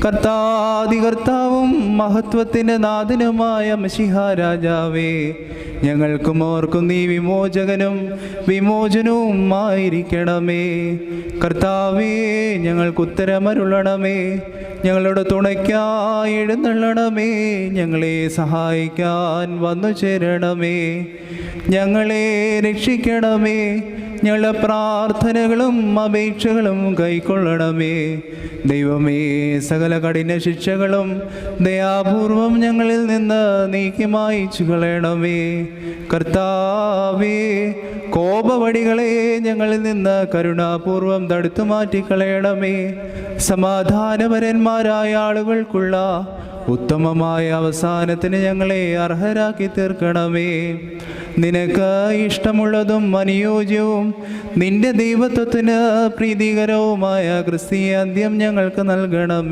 കർത്താവും മഹത്വത്തിൻ്റെ നാഥനുമായ മശിഹാ രാജാവേ, ഞങ്ങൾക്കും ഓർക്കും നീ വിമോചകനും വിമോചനവും ആയിരിക്കണമേ. കർത്താവേ, ഞങ്ങൾക്ക് ഉത്തരമരുളണമേ. ഞങ്ങളുടെ തുണയ്ക്കായി എഴുന്നള്ളണമേ. ഞങ്ങളെ സഹായിക്കാൻ വന്നു ചേരണമേ. ഞങ്ങളെ രക്ഷിക്കണമേ. ഞങ്ങളുടെ പ്രാർത്ഥനകളും അപേക്ഷകളും കൈക്കൊള്ളണമേ. ദൈവമേ, സകല കഠിന ശിക്ഷകളും ദയാപൂർവം ഞങ്ങളിൽ നിന്ന് നീക്കി മായിച്ചു കളയണമേ. കർത്താവേ, കോപവടികളെ ഞങ്ങളിൽ നിന്ന് കരുണാപൂർവം തടുത്തു മാറ്റിക്കളയണമേ. സമാധാനപരന്മാരായ ആളുകൾക്കുള്ള ഉത്തമമായ അവസാനത്തിന് ഞങ്ങളെ അർഹരാക്കി തീർക്കണമേ. നിനക്ക് ഇഷ്ടമുള്ളതും അനുയോജ്യവും നിന്റെ ദൈവത്വത്തിന് പ്രീതികരവുമായ ക്രിസ്തീയ അന്ത്യം ഞങ്ങൾക്ക് നൽകണമേ.